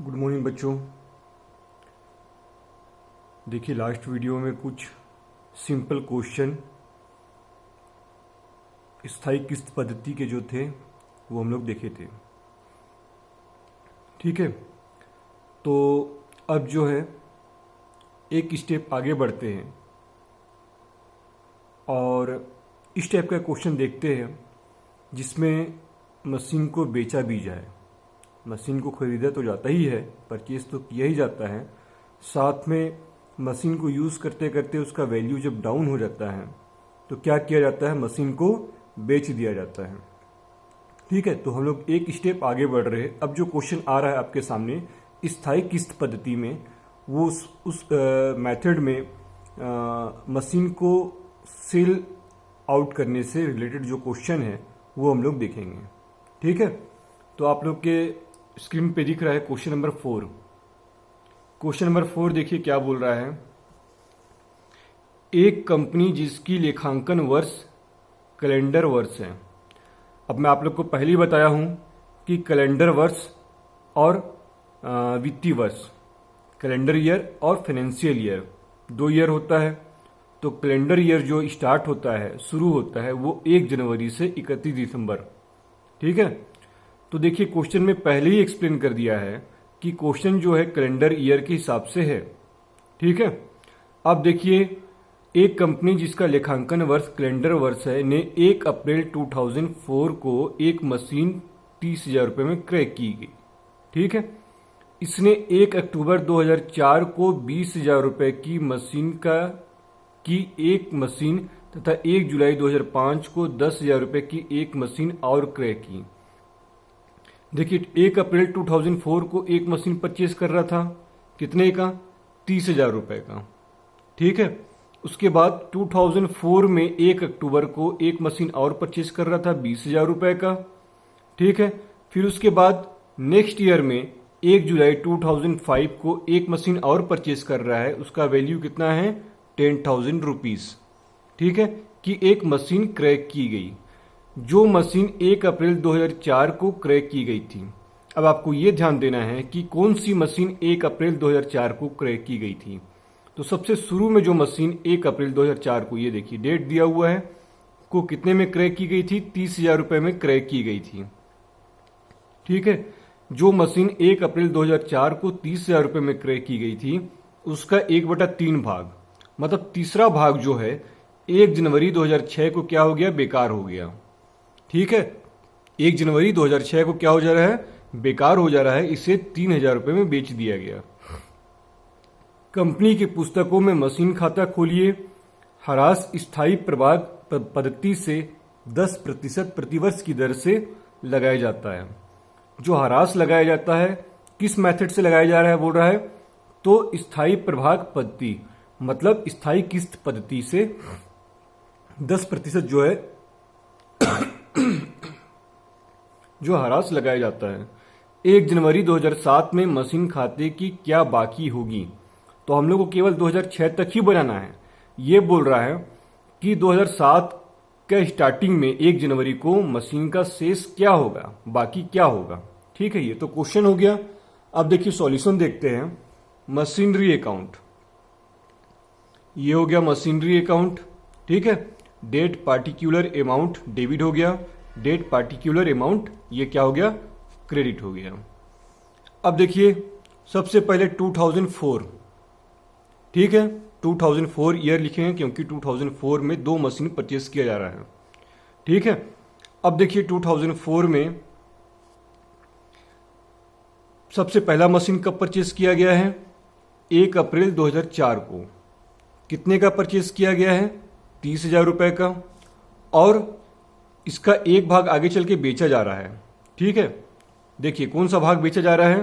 Good morning बच्चों। देखिए last video में कुछ सिंपल क्वेश्चन स्थायी किस्त पद्धति के जो थे वो हम लोग देखे थे। ठीक है, तो अब जो है एक स्टेप आगे बढ़ते हैं और इस टाइप का क्वेश्चन देखते हैं जिसमें मशीन को बेचा भी जाए। मशीन को खरीदा तो जाता ही है, परचेज तो किया ही जाता है, साथ में मशीन को यूज़ करते करते उसका वैल्यू जब डाउन हो जाता है तो क्या किया जाता है, मशीन को बेच दिया जाता है। ठीक है, तो हम लोग एक स्टेप आगे बढ़ रहे हैं। अब जो क्वेश्चन आ रहा है आपके सामने स्थायी किस्त पद्धति में, वो उस मेथड में मशीन को सेल आउट करने से रिलेटेड जो क्वेश्चन है वो हम लोग देखेंगे। ठीक है, तो आप लोग के स्क्रीन पे दिख रहा है क्वेश्चन नंबर 4। क्वेश्चन नंबर 4 देखिए क्या बोल रहा है। एक कंपनी जिसकी लेखांकन वर्ष कैलेंडर वर्ष है। अब मैं आप लोग को पहले ही बताया हूं कि कैलेंडर वर्ष और वित्तीय वर्ष, कैलेंडर ईयर और फाइनेंशियल ईयर 2 ईयर होता है। तो कैलेंडर ईयर जो स्टार्ट होता है, शुरू होता है, वो 1 जनवरी से 31 दिसंबर। ठीक है, तो देखिए क्वेश्चन में पहले ही एक्सप्लेन कर दिया है कि क्वेश्चन जो है कैलेंडर ईयर के हिसाब से है। ठीक है, अब देखिए एक कंपनी जिसका लेखांकन वर्ष कैलेंडर वर्ष है ने 1 अप्रैल 2004 को एक मशीन 30,000 रुपये में क्रय की गई। ठीक है, इसने 1 अक्टूबर 2004 को 20,000 रुपये की एक मशीन तथा 1 जुलाई 2005 को 10,000 रुपये की एक मशीन और क्रय की। देखिए 1 अप्रैल 2004 को एक मशीन परचेज कर रहा था, कितने का, 30,000 रुपये का। ठीक है, उसके बाद 2004 में 1 अक्टूबर को एक मशीन और परचेज कर रहा था 20,000 रुपये का। ठीक है, फिर उसके बाद नेक्स्ट ईयर में 1 जुलाई 2005 को एक मशीन और परचेज कर रहा है, उसका वैल्यू कितना है, 10,000 रुपीज। ठीक है, कि एक मशीन क्रय की गई, जो मशीन 1 अप्रैल 2004 को क्रय की गई थी। अब आपको यह ध्यान देना है कि कौन सी मशीन 1 अप्रैल 2004 को क्रय की गई थी। तो सबसे शुरू में जो मशीन 1 अप्रैल 2004 को, ये देखिए डेट दिया हुआ है, को कितने में क्रय की गई थी, 30,000 रुपये में क्रय की गई थी। ठीक है, जो मशीन 1 अप्रैल 2004 को 30,000 रुपये में क्रय की गई थी, उसका 1/3 भाग, मतलब तीसरा भाग जो है 1 जनवरी 2006 को क्या हो गया, बेकार हो गया। ठीक है, 1 जनवरी 2006 को क्या हो जा रहा है, बेकार हो जा रहा है, इसे 3,000 रुपये में बेच दिया गया। कंपनी की पुस्तकों में मशीन खाता खोलिए, ह्रास स्थायी प्रभाग पद्धति से 10% प्रतिवर्ष की दर से लगाया जाता है। जो ह्रास लगाया जाता है किस मेथड से लगाया जा रहा है, बोल रहा है, तो स्थायी प्रभाग पद्धति, मतलब स्थायी किस्त पद्धति से 10% जो है जो ह्रास लगाया जाता है। 1 जनवरी 2007 में मशीन खाते की क्या बाकी होगी, तो हम लोग को केवल 2006 तक ही बनाना है। ये बोल रहा है कि 2007 के स्टार्टिंग में 1 जनवरी को मशीन का शेष क्या होगा, बाकी क्या होगा। ठीक है, ये तो क्वेश्चन हो गया। अब देखिए सॉल्यूशन देखते हैं। मशीनरी अकाउंट, ये हो गया मशीनरी अकाउंट। ठीक है, डेट पार्टिकुलर अमाउंट डेबिट हो गया, डेट पार्टिकुलर अमाउंट ये क्या हो गया, क्रेडिट हो गया। अब देखिए सबसे पहले 2004, ठीक है, 2004 ईयर लिखेंगे क्योंकि 2004 में 2 मशीन परचेज किया जा रहा है। ठीक है, अब देखिए 2004 में सबसे पहला मशीन कब परचेज किया गया है, 1 अप्रैल 2004 को। कितने का परचेज किया गया है, 30,000 रुपये का, और इसका एक भाग आगे चल के बेचा जा रहा है। ठीक है, देखिए कौन सा भाग बेचा जा रहा है,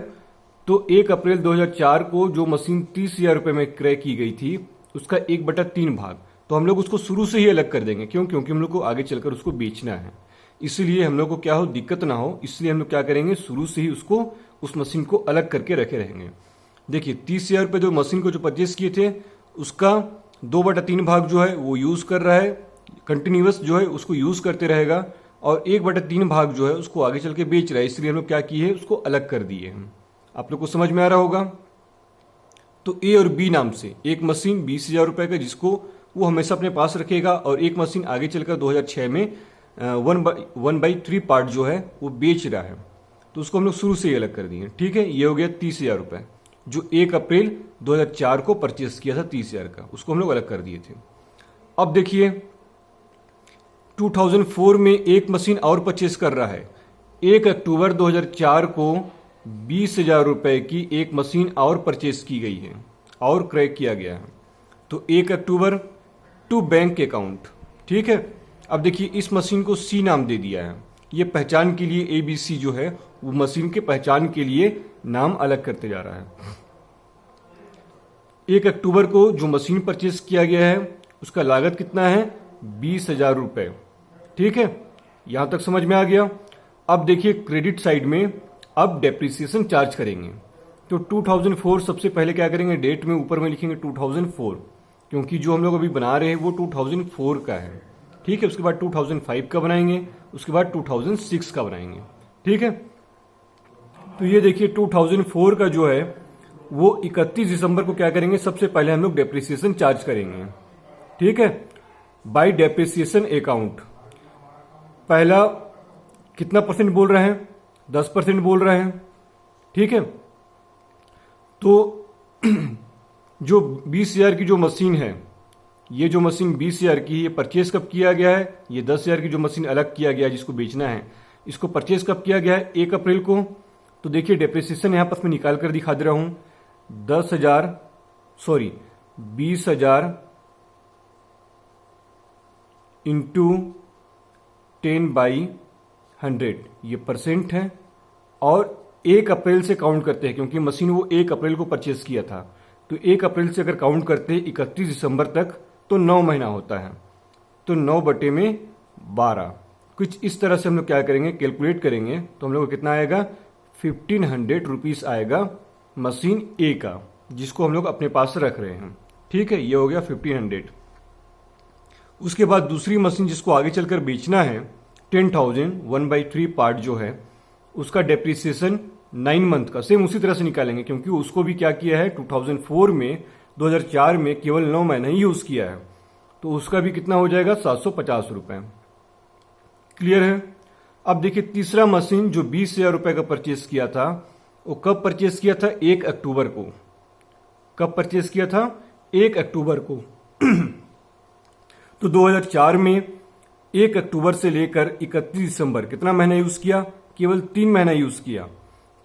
तो 1 अप्रैल 2004 को जो मशीन 30,000 रुपये में क्रय की गई थी, उसका 1/3 भाग, तो हम लोग उसको शुरू से ही अलग कर देंगे। क्यों, क्योंकि हम लोग को आगे चलकर उसको बेचना है, इसलिए हम लोग को क्या हो, दिक्कत ना हो, इसलिए हम लोग क्या करेंगे, शुरू से ही उसको, उस मशीन को अलग करके रखे रहेंगे। देखिए 30,000 रुपये जो मशीन को जो परचेज किए थे, उसका 2/3 भाग जो है वो यूज कर रहा है, कंटिन्यूअस जो है उसको यूज करते रहेगा, और 1/3 भाग जो है उसको आगे चल के बेच रहा है, इसलिए हम लोग क्या किए हैं, उसको अलग कर दिए हैं। आप लोग को समझ में आ रहा होगा। तो ए और बी नाम से एक मशीन 20,000 रुपए का, जिसको वो हमेशा अपने पास रखेगा, और एक मशीन आगे चलकर 2006 में 1/3 पार्ट जो है वो बेच रहा है, तो उसको हम लोग शुरू से ही अलग कर दिए। ठीक है, ये हो गया 30,000 रुपए, जो 1 अप्रैल 2004 को परचेस किया था 30,000 का, उसको हम लोग अलग कर दिए थे। अब देखिए 2004 में एक मशीन और परचेस कर रहा है। 1 अक्टूबर 2004 को 20,000 रुपए की एक मशीन और परचेस की गई है और क्रय किया गया है। तो 1 अक्टूबर टू बैंक अकाउंट। ठीक है, अब देखिए इस मशीन को सी नाम दे दिया है। ये पहचान के लिए ABC जो है वो मशीन के पहचान के लिए नाम अलग करते जा रहा है। 1 अक्टूबर को जो मशीन परचेस किया गया है उसका लागत कितना है? 20,000 रुपए। ठीक है, यहां तक समझ में आ गया। अब देखिए क्रेडिट साइड में अब डेप्रिसिएशन चार्ज करेंगे। तो 2004 सबसे पहले क्या करेंगे, डेट में ऊपर में लिखेंगे 2004, क्योंकि जो हम लोग अभी बना रहे हैं वो 2004 का है। ठीक है, उसके बाद 2005 का बनाएंगे, उसके बाद 2006 का बनाएंगे। ठीक है, तो ये देखिए 2004 का जो है वो 31 दिसंबर को क्या करेंगे, सबसे पहले हम लोग डेप्रिसिएशन चार्ज करेंगे। ठीक है, बाय डेप्रिसिएशन अकाउंट पहला कितना परसेंट बोल रहे हैं? 10% बोल रहे हैं। ठीक है, तो जो 20,000 की जो मशीन है, ये जो मशीन 20,000 की ये परचेस कब किया गया है? ये 10,000 की जो मशीन अलग किया गया है जिसको बेचना है, इसको परचेस कब किया गया है? 1 अप्रैल को। तो देखिए डेप्रिसिएशन यहां पर मैं निकाल कर दिखा दे रहा हूं। 20,000 इंटू 10/100 ये परसेंट है, और 1 अप्रैल से काउंट करते हैं क्योंकि मशीन वो 1 अप्रैल को परचेस किया था। तो 1 अप्रैल से अगर काउंट करते हैं 31 दिसंबर तक तो 9 महीना होता है। तो 9/12 कुछ इस तरह से हम लोग क्या करेंगे, कैलकुलेट करेंगे, तो हम लोग को कितना आएगा? 1,500 रुपीज आएगा मशीन ए का, जिसको हम लोग अपने पास रख रहे हैं। ठीक है, ये हो गया 1,500। उसके बाद दूसरी मशीन जिसको आगे चलकर बेचना है 10,000 1/3 पार्ट जो है, उसका डेप्रिसिएशन 9 मंथ का सेम उसी तरह से निकालेंगे, क्योंकि उसको भी क्या किया है 2004 में 2004 में केवल 9 महीना ही यूज किया है। तो उसका भी कितना हो जाएगा? 750 रुपए। क्लियर है। अब देखिए तीसरा मशीन जो 20,000 रुपए का परचेस किया था, वो कब परचेस किया था? 1 अक्टूबर को। कब परचेस किया था? 1 अक्टूबर को। तो 2004 में 1 अक्टूबर से लेकर 31 दिसंबर कितना महीना यूज किया? केवल 3 महीना यूज किया।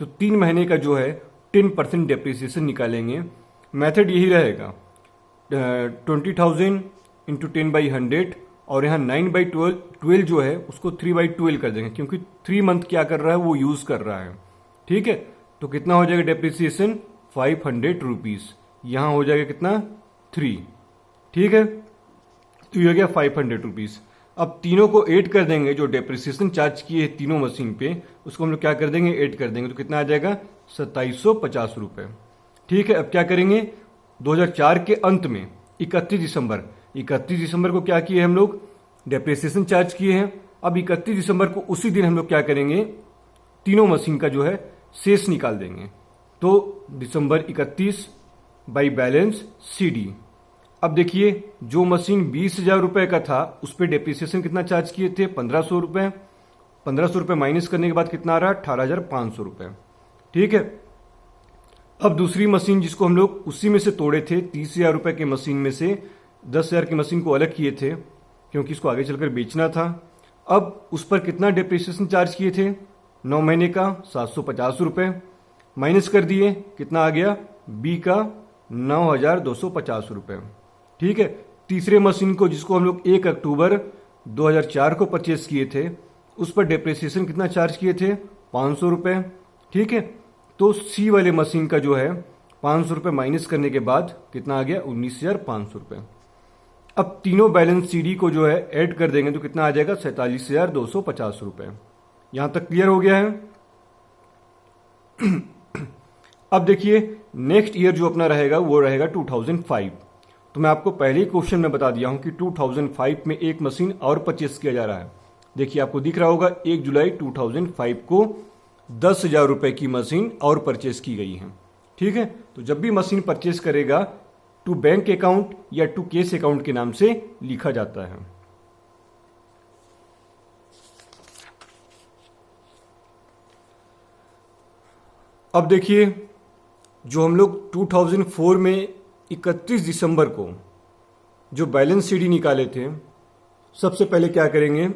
तो 3 महीने का जो है 10% डेप्रिसिएशन निकालेंगे। मेथड यही रहेगा, 20,000 इंटू 10/100, और यहाँ 9/12 जो है उसको 3/12 कर देंगे, क्योंकि 3 मंथ क्या कर रहा है वो यूज कर रहा है। ठीक है, तो कितना हो जाएगा डेप्रिसिएशन? 500 रुपीज। यहां हो जाएगा कितना? 3। ठीक है, तो ये हो गया 500 रुपीज। अब तीनों को ऐड कर देंगे, जो डेप्रिसिएशन चार्ज किए हैं तीनों मशीन पे, उसको हम लोग क्या कर देंगे? ऐड कर देंगे। तो कितना आ जाएगा? 2750 रुपए। ठीक है, अब क्या करेंगे? 2004 के अंत में 31 दिसंबर को क्या किए हम लोग? डेप्रिसिएशन चार्ज किए हैं। अब 31 दिसंबर को उसी दिन हम लोग क्या करेंगे? तीनों मशीन का जो है शेष निकाल देंगे। तो दिसंबर 31 बाई बैलेंस CD। अब देखिए जो मशीन 20,000 रुपए का था उस पर डेप्रिसिएशन कितना चार्ज किए थे? 1,500 रुपए। 1,500 रुपए माइनस करने के बाद कितना आ रहा है? 18,500 रुपए। ठीक है, अब दूसरी मशीन जिसको हम लोग उसी में से तोड़े थे, 30,000 रुपए के मशीन में से 10,000 की मशीन को अलग किए थे क्योंकि इसको आगे चलकर बेचना था। अब उस पर कितना डेप्रिसिएशन चार्ज किए थे? 9 महीने का 750 रुपए। माइनस कर दिए, कितना आ गया? बी का 9,250 रुपए। ठीक है, तीसरे मशीन को जिसको हम लोग 1 अक्टूबर 2004 को परचेस किए थे, उस पर डेप्रिसिएशन कितना चार्ज किए थे? 500 रुपए। ठीक है, तो सी वाले मशीन का जो है 500 रुपए माइनस करने के बाद कितना आ गया? 19,500 रुपए। अब तीनों बैलेंस CD को जो है ऐड कर देंगे तो कितना आ जाएगा? 47,250 रुपए। यहां तक क्लियर हो गया है। अब देखिए नेक्स्ट ईयर जो अपना रहेगा वो रहेगा 2005। तो मैं आपको पहले ही क्वेश्चन में बता दिया हूं कि 2005 में एक मशीन और परचेस किया जा रहा है। देखिए आपको दिख रहा होगा 1 जुलाई 2005 को 10,000 रुपए की मशीन और परचेस की गई है। ठीक है, तो जब भी मशीन परचेस करेगा टू बैंक अकाउंट या टू केस अकाउंट के नाम से लिखा जाता है। अब देखिए, जो हम लोग 2004 में 31 दिसंबर को जो बैलेंस शीट निकाले थे, सबसे पहले क्या करेंगे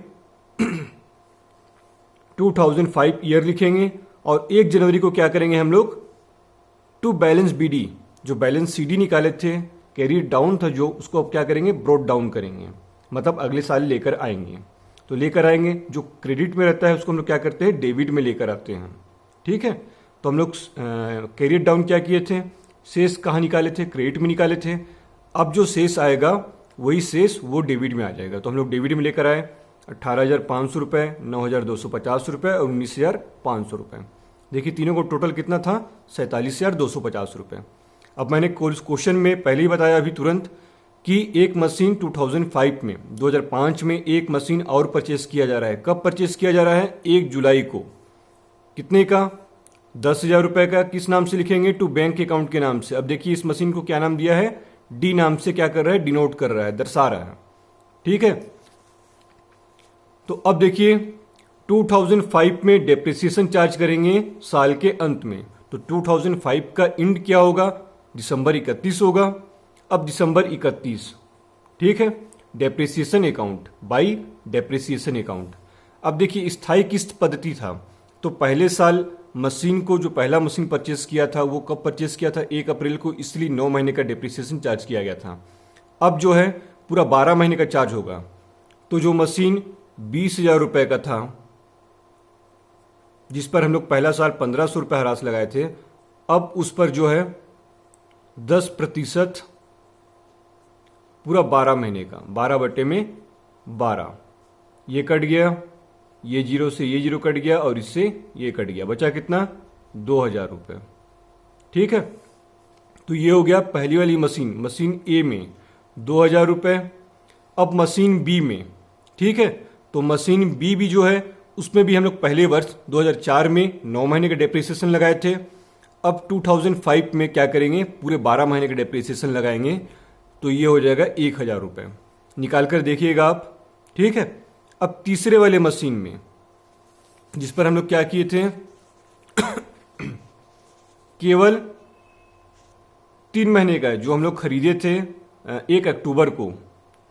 2005 ईयर लिखेंगे और 1 जनवरी को क्या करेंगे हम लोग टू बैलेंस बीडी, जो बैलेंस सीडी निकाले थे कैरी डाउन था जो, उसको अब क्या करेंगे ब्रोड डाउन करेंगे, मतलब अगले साल लेकर आएंगे। तो लेकर आएंगे, जो क्रेडिट में रहता है उसको हम लोग क्या करते हैं डेबिट में लेकर आते हैं। ठीक है, तो हम लोग कैरी डाउन क्या किए थे, शेष कहाँ निकाले थे, क्रेडिट में निकाले थे। अब जो शेष आएगा वही शेष वो डेबिट में आ जाएगा। तो हम लोग डेबिट में लेकर आए 18,500 रुपये, 9,250 रुपये और 19,500 रुपये। देखिए तीनों को टोटल कितना था 47,250 रुपये। अब मैंने क्वेश्चन में पहले ही बताया अभी तुरंत कि एक मशीन 2005 में एक मशीन और परचेस किया जा रहा है। कब परचेस किया जा रहा है 1 जुलाई को। कितने का 10,000 रुपये का। किस नाम से लिखेंगे टू बैंक अकाउंट के नाम से। अब देखिए इस मशीन को क्या नाम दिया है डी नाम से, क्या कर रहा है डिनोट कर रहा है, दर्शा रहा है। ठीक है, तो अब देखिए 2005 में डेप्रिसिएशन चार्ज करेंगे साल के अंत में। तो 2005 का एंड क्या होगा दिसंबर 31 होगा। अब दिसंबर 31, ठीक है, depreciation account by depreciation account. अब देखिए स्थायी किस्त पद्धति था, तो पहले साल मशीन को जो पहला मशीन परचेस किया था वो कब परचेस किया था 1 अप्रैल को, इसलिए 9 महीने का डेप्रिसिएशन चार्ज किया गया था। अब जो है पूरा 12 महीने का चार्ज होगा। तो जो मशीन 20,000 रुपये का था, जिस पर हम लोग पहला साल 1,500 रुपये हरास लगाए थे, अब उस पर जो है 10% पूरा 12 महीने का 12/12, ये कट गया, ये जीरो से ये जीरो कट गया और इससे ये कट गया, बचा कितना 2,000 रुपये। ठीक है, तो ये हो गया पहली वाली मशीन ए में 2,000 रुपये। अब मशीन बी में, ठीक है, तो मशीन बी भी जो है उसमें भी हम लोग पहले वर्ष 2004 में 9 महीने का डेप्रिसिएशन लगाए थे। अब 2005 में क्या करेंगे पूरे 12 महीने का डेप्रिसिएशन लगाएंगे, तो ये हो जाएगा 1,000 रुपये। निकाल कर देखिएगा आप। ठीक है, अब तीसरे वाले मशीन में जिस पर हम लोग क्या किए थे केवल 3 महीने का जो हम लोग खरीदे थे 1 अक्टूबर को।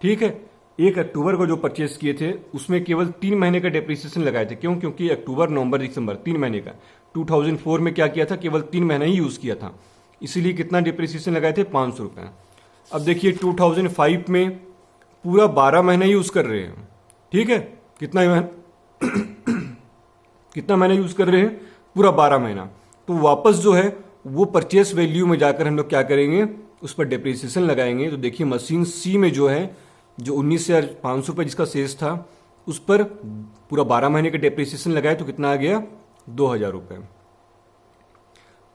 ठीक है, 1 अक्टूबर को जो परचेस किए थे उसमें केवल 3 महीने का डेप्रिसिएशन लगाए थे। क्यों? क्योंकि अक्टूबर नवंबर दिसंबर 3 महीने का। 2004 में क्या किया था केवल 3 महीना ही यूज किया था, इसीलिए कितना डेप्रिसिएशन लगाए थे 500 रुपये। अब देखिए 2005 में पूरा 12 महीना यूज कर रहे हैं। ठीक है, कितना महीना यूज कर रहे हैं पूरा 12 महीना। तो वापस जो है वो परचेस वैल्यू में जाकर हम लोग क्या करेंगे उस पर डेप्रिसिएशन लगाएंगे। तो देखिए मशीन सी में जो है जो 19,500 रुपये जिसका शेष था उस पर पूरा 12 महीने का डेप्रिसिएशन लगाए तो कितना आ गया 2,000 रुपये।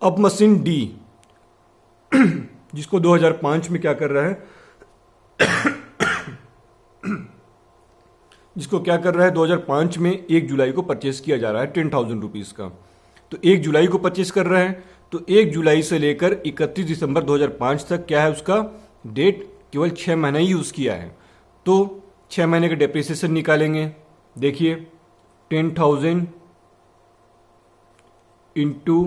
अब मशीन डी जिसको 2005 में क्या कर रहा है जिसको क्या कर रहा है 2005 में 1 जुलाई को परचेस किया जा रहा है 10,000 रुपीज़ का। तो 1 जुलाई को परचेस कर रहा है, तो 1 जुलाई से लेकर 31 दिसंबर 2005 तक क्या है उसका डेट, केवल 6 महीना ही यूज़ किया है। तो 6 महीने का डेप्रिसिएशन निकालेंगे। देखिए 10,000 इंटू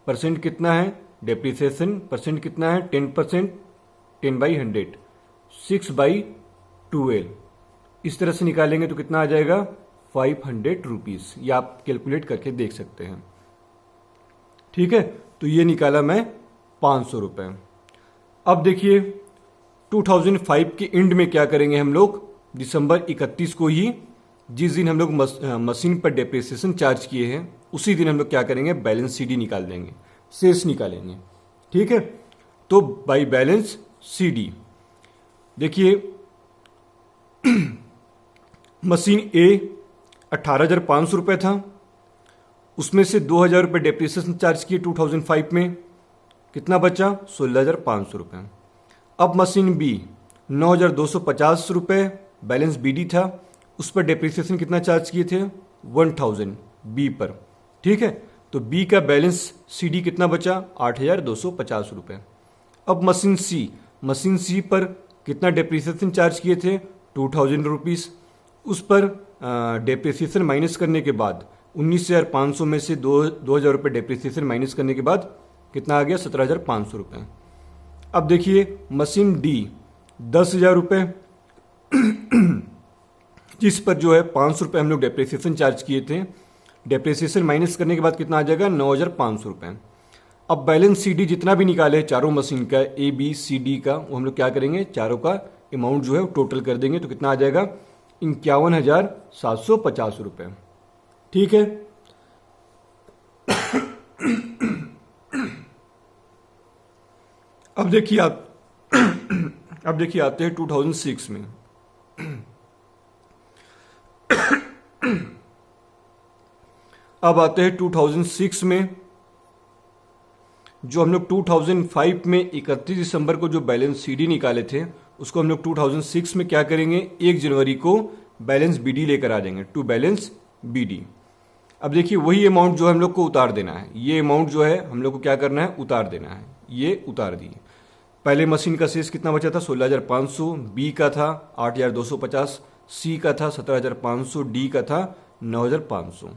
परसेंट कितना है, डेप्रिसिएशन परसेंट कितना है 10%, 10/100, 6/12। इस तरह से निकालेंगे तो कितना आ जाएगा 500 रुपीज़। ये आप कैलकुलेट करके देख सकते हैं। ठीक है, तो ये निकाला मैं 500 रुपये। अब देखिए 2005 के एंड में क्या करेंगे हम लोग, दिसंबर 31 को ही जिस दिन हम लोग मशीन पर डेप्रिसिएशन चार्ज किए हैं उसी दिन हम लोग क्या करेंगे बैलेंस सीडी निकाल देंगे, शेष निकालेंगे। ठीक है, तो बाई बैलेंस सीडी देखिए मशीन ए 18,500 रुपये था, उसमें से 2,000 रुपये डेप्रिसिएशन चार्ज किए 2005 में, कितना बचा 16,500 रुपये। अब मशीन बी 9,250 रुपये बैलेंस बीडी था, उस पर डेप्रिसिएशन कितना चार्ज किए थे 1,000 बी पर। ठीक है, तो बी का बैलेंस सीडी कितना बचा, 8,250 रुपये। अब मशीन सी पर कितना डेप्रिसिएशन चार्ज किए थे, 2,000 रुपीज़। उस पर डेप्रिसिएशन माइनस करने के बाद 19,500 में से 2,000 रुपये डेप्रिसिएशन माइनस करने के बाद कितना आ गया, 17,500 रुपये। अब देखिए मशीन डी 10,000 रुपये जिस पर जो है 500 रुपये हम लोग डेप्रिसिएशन चार्ज किए थे, डेप्रिसिएशन माइनस करने के बाद कितना आ जाएगा, 9,500 रुपये। अब बैलेंस सी डी जितना भी निकाले चारों मशीन का, ए बी सी डी का, वो हम लोग क्या करेंगे, चारों का अमाउंट जो है टोटल कर देंगे, तो कितना आ जाएगा, 51,750 रुपये। ठीक है। अब देखिए आते हैं 2006 में। अब आते हैं 2006 में। जो हम लोग 2005 में 31 दिसंबर को जो बैलेंस सीडी निकाले थे, उसको हम लोग 2006 में क्या करेंगे, 1 जनवरी को बैलेंस बीडी लेकर आ जाएंगे, टू बैलेंस बीडी। अब देखिए वही अमाउंट जो हम लोग को उतार देना है, ये अमाउंट जो है हम लोग को क्या करना है, उतार देना है। ये उतार दिए। पहले मशीन का शेष कितना बचा था, 16,500, बी का था 8,250, सी का था 17,500, डी का था 9,500।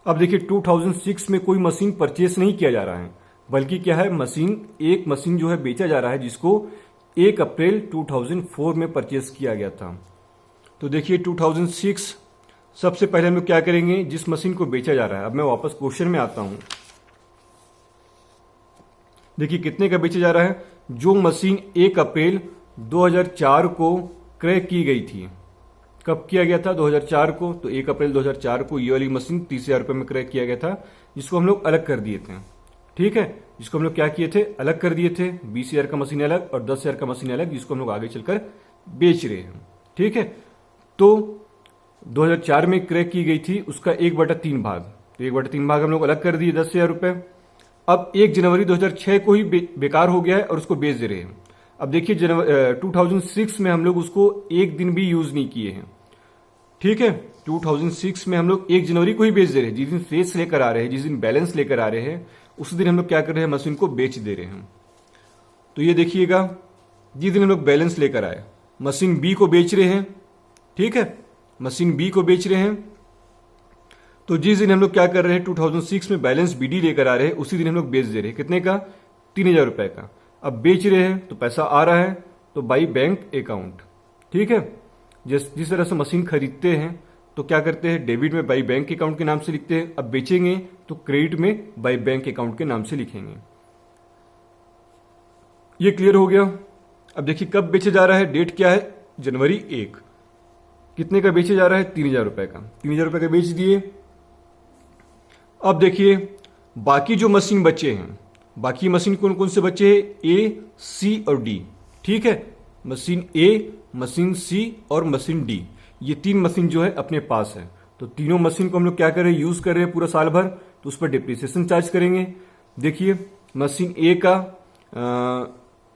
अब देखिए 2006 में कोई मशीन परचेस नहीं किया जा रहा है, बल्कि क्या है, एक मशीन जो है बेचा जा रहा है, जिसको 1 अप्रैल 2004 में परचेस किया गया था। तो देखिए 2006 सबसे पहले हम लोग क्या करेंगे, जिस मशीन को बेचा जा रहा है। अब मैं वापस क्वेश्चन में आता हूं। देखिए कितने का बेचा जा रहा है, जो मशीन 1 अप्रैल 2004 को क्रय की गई थी। कब किया गया था, 2004 को। तो 1 अप्रैल 2004 को ये वाली मशीन 30,000 रुपये में क्रय किया गया था, जिसको हम लोग अलग कर दिए थे। ठीक है, जिसको हम लोग क्या किए थे, अलग कर दिए थे। 20,000 का मशीन अलग और 10,000 का मशीन अलग, जिसको हम लोग आगे चलकर बेच रहे हैं। ठीक है, तो 2004 में क्रय की गई थी, उसका 1/3 भाग, तो 1/3 भाग हम लोग अलग कर दिए, 10,000 रुपये। अब 1 जनवरी 2006 को ही बेकार हो गया है और उसको बेच दे रहे हैं। अब देखिए 2006 में हम लोग उसको एक दिन भी यूज नहीं किए हैं। ठीक है, 2006 में हम लोग 1 जनवरी को ही बेच दे रहे हैं। जिस दिन शेष लेकर आ रहे हैं, जिस दिन बैलेंस लेकर आ रहे हैं, उस दिन हम लोग क्या कर रहे हैं, मशीन को बेच दे रहे हैं। तो ये देखिएगा, जिस दिन हम लोग बैलेंस लेकर आए, मशीन बी को बेच रहे हैं। ठीक है, मशीन बी को बेच रहे हैं। तो जिस दिन हम लोग क्या कर रहे हैं, 2006 में बैलेंस बीडी लेकर आ रहे हैं, उसी दिन हम लोग बेच दे रहे हैं। कितने का, 3,000 रुपए का। अब बेच रहे हैं तो पैसा आ रहा है, तो बाई बैंक अकाउंट। ठीक है, जिस तरह से मशीन खरीदते हैं तो क्या करते हैं, डेबिट में बाई बैंक अकाउंट के नाम से लिखते हैं। अब बेचेंगे तो क्रेडिट में बाई बैंक अकाउंट के नाम से लिखेंगे। ये क्लियर हो गया। अब देखिए कब बेचे जा रहा है, डेट क्या है, जनवरी 1। कितने का बेचे जा रहा है, 3,000 रुपए का। 3,000 रुपए का बेच दिए। अब देखिए बाकी जो मशीन बचे हैं, बाकी मशीन कौन कौन से बचे हैं, ए, सी और डी। ठीक है, मशीन ए, मशीन सी और मशीन डी, ये 3 मशीन जो है अपने पास है। तो तीनों मशीन को हम लोग क्या कर रहे हैं, यूज कर रहे हैं पूरा साल भर, तो उस पर डिप्रिसिएशन चार्ज करेंगे। देखिए मशीन ए का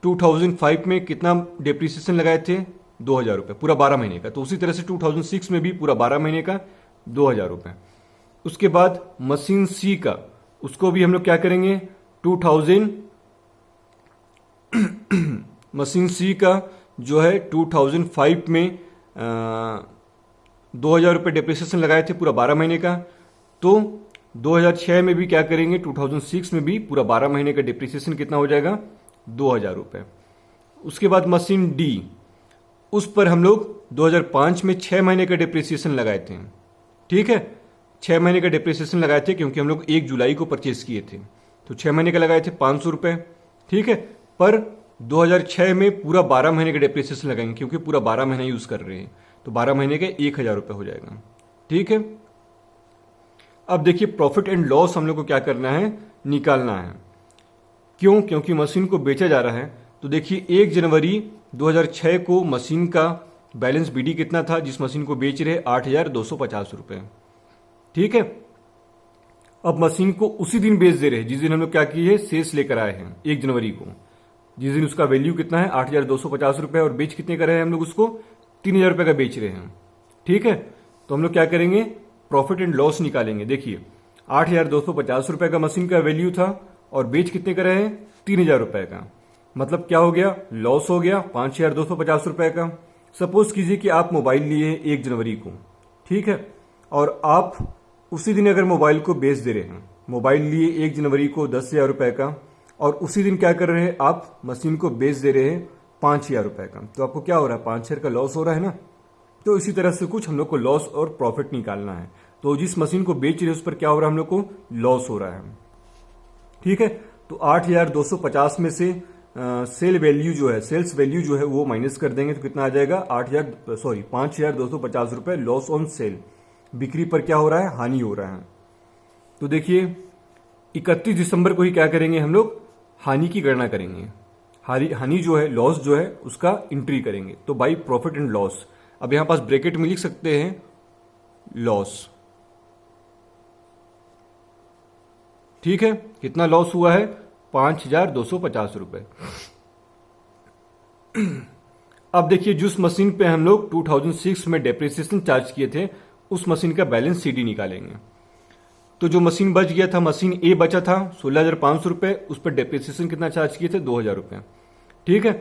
2005 में कितना डिप्रिसिएशन लगाए थे, 2,000 रुपये, पूरा 12 महीने का। तो उसी तरह से 2006 में भी पूरा 12 महीने का 2,000 रुपये। उसके बाद मशीन सी का, उसको भी हम लोग क्या करेंगे, 2000 मशीन सी का जो है 2005 में 2,000 रुपये डिप्रिसिएशन लगाए थे पूरा 12 महीने का। तो 2006 में भी क्या करेंगे, 2006 में भी पूरा 12 महीने का डिप्रिसिएशन कितना हो जाएगा, 2,000 रुपये। उसके बाद मशीन डी, उस पर हम लोग 2005 में 6 महीने का डिप्रिसिएशन लगाए थे। ठीक है, 6 महीने का डिप्रिसिएशन लगाए थे, क्योंकि हम लोग 1 जुलाई को परचेस किए थे। तो 6 महीने का लगाए थे 500 रुपये। ठीक है, पर 2006 में पूरा 12 महीने का डिप्रिसिएशन लगाएंगे, क्योंकि पूरा 12 महीना यूज कर रहे हैं। तो 12 महीने का 1,000 रुपये हो जाएगा। ठीक है, अब देखिए प्रॉफिट एंड लॉस हम लोग को क्या करना है, निकालना है। क्यों, क्योंकि मशीन को बेचा जा रहा है। तो देखिए 1 जनवरी 2006 को मशीन का बैलेंस बीडी कितना था, जिस मशीन को बेच रहे, 8,250 रुपये। ठीक है, अब मशीन को उसी दिन बेच दे रहे हैं जिस दिन हम लोग क्या किए, शेष लेकर आए हैं 1 जनवरी को, जिस दिन उसका वैल्यू कितना है, 8,250 रुपये, और बेच कितने का रहे हैं हम लोग उसको, 3,000 रुपये का बेच रहे हैं। ठीक है, तो हम लोग क्या करेंगे, प्रॉफिट एंड लॉस निकालेंगे। देखिए 8,250 रुपए का मशीन का वैल्यू था और बेच कितने का रहे हैं? 3,000 रुपए का। मतलब क्या हो गया? लॉस हो गया 5,250 रुपए का। सपोज कीजिए कि आप मोबाइल लिए 1 जनवरी को, ठीक है, और आप उसी दिन अगर मोबाइल को बेच दे रहे हैं, मोबाइल लिए 1 जनवरी को 10,000 रुपए का और उसी दिन क्या कर रहे हैं आप? मशीन को बेच दे रहे हैं 5,000 रुपए का, तो आपको क्या हो रहा है? 5,000 का लॉस हो रहा है ना। तो इसी तरह से कुछ हम लोग को लॉस और प्रॉफिट निकालना है। तो जिस मशीन को बेच रहे हैं उस पर क्या हो रहा है? हम लोग को लॉस हो रहा है, ठीक है। तो 8,250 में से सेल वैल्यू जो है, सेल्स वैल्यू जो है वो माइनस कर देंगे तो कितना आ जाएगा? 5,250 रुपए लॉस ऑन सेल। बिक्री पर क्या हो रहा है? हानि हो रहा है। तो देखिए 31 दिसंबर को ही क्या करेंगे हम लोग? हानि की गणना करेंगे। हानि जो है, लॉस जो है, उसका एंट्री करेंगे। तो बाई प्रॉफिट एंड लॉस, अब यहां पास ब्रैकेट में लिख सकते हैं लॉस, ठीक है। कितना लॉस हुआ है? 5,250 रुपए। अब देखिए जिस मशीन पे हम लोग 2006 में डेप्रिसिएशन चार्ज किए थे उस मशीन का बैलेंस सीडी निकालेंगे। तो जो मशीन बच गया था, मशीन ए बचा था 16,500 रुपए, उस पर डेप्रिसिएशन कितना चार्ज किए थे? 2,000 रुपए, ठीक है।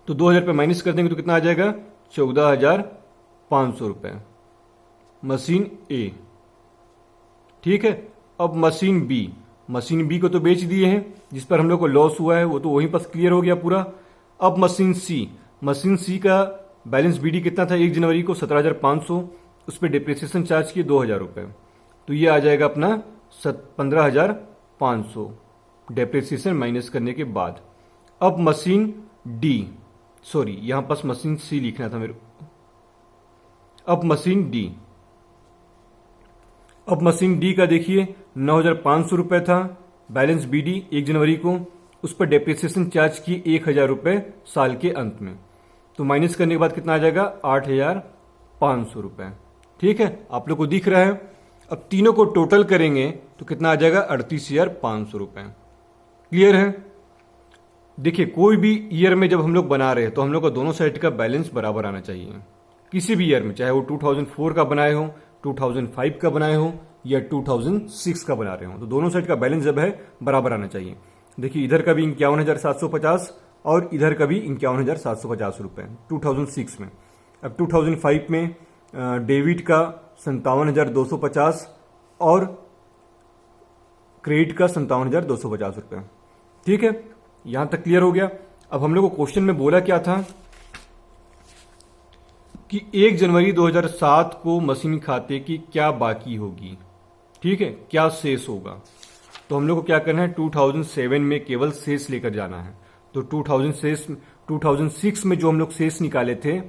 तो 2,000 रुपए माइनस कर देंगे तो कितना आ जाएगा? 14,500 रुपए मशीन ए, ठीक है। अब मशीन बी को तो बेच दिए हैं, जिस पर हम लोग को लॉस हुआ है वो तो वहीं पर क्लियर हो गया पूरा। अब मशीन सी का बैलेंस बीडी कितना था 1 जनवरी को? 17,500, उस पर डिप्रिसिएशन चार्ज किए 2,000 रुपए, तो ये आ जाएगा अपना 15,500 डेप्रिसिएशन माइनस करने के बाद। अब मशीन डी, सॉरी यहां पास मशीन सी लिखना था मेरे को। अब मशीन डी का देखिए 9,500 रुपए था बैलेंस बीडी 1 जनवरी को, उस पर डेप्रिसिएशन चार्ज किए 1,000 रुपए साल के अंत में, तो माइनस करने के बाद कितना आ जाएगा? 8,500 रुपए, ठीक है। आप लोग को दिख रहा है। अब तीनों को टोटल करेंगे तो कितना आ जाएगा? 38,500 रुपए। क्लियर है? देखिए कोई भी ईयर में जब हम लोग बना रहे हैं तो हम लोग को दोनों साइड का बैलेंस बराबर आना चाहिए। किसी भी ईयर में, चाहे वो 2004 का बनाए हो, 2005 का बनाए हो या 2006 का बना रहे हो, तो दोनों साइड का बैलेंस जब है बराबर आना चाहिए। देखिए इधर का भी 51,750 और इधर का भी 51,750 रुपए 2006 में। अब 2005 में डेबिट का 57,250 और क्रेडिट का 57,250 रुपए, ठीक है। यहां तक क्लियर हो गया। अब हम लोग को क्वेश्चन में बोला क्या था कि 1 जनवरी 2007 को मशीन खाते की क्या बाकी होगी, ठीक है, क्या शेष होगा। तो हम लोग को क्या करना है? 2007 में केवल शेष लेकर जाना है। तो 2006 में जो हम लोग शेष निकाले थे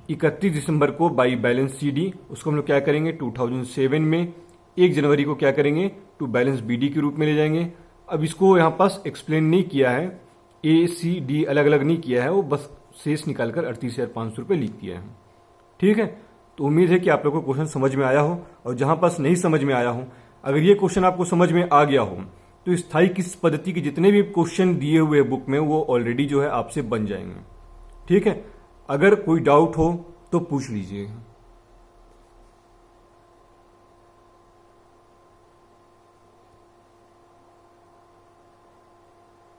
31 दिसंबर को बाई बैलेंस सीडी, उसको हम लोग क्या करेंगे? 2007 में 1 जनवरी को क्या करेंगे? टू बैलेंस बीडी के रूप में ले जाएंगे। अब इसको यहां पास एक्सप्लेन नहीं किया है, ए सी डी अलग अलग नहीं किया है, वो बस शेष निकालकर 38,500 रुपए लिख दिया है, ठीक है। तो उम्मीद है कि आप लोगों को क्वेश्चन समझ में आया हो, और जहां पास नहीं समझ में आया हो, अगर ये क्वेश्चन आपको समझ में आ गया हो तो स्थायी किस पद्धति के जितने भी क्वेश्चन दिए हुए बुक में वो ऑलरेडी जो है आपसे बन जाएंगे, ठीक है। अगर कोई डाउट हो तो पूछ लीजिए।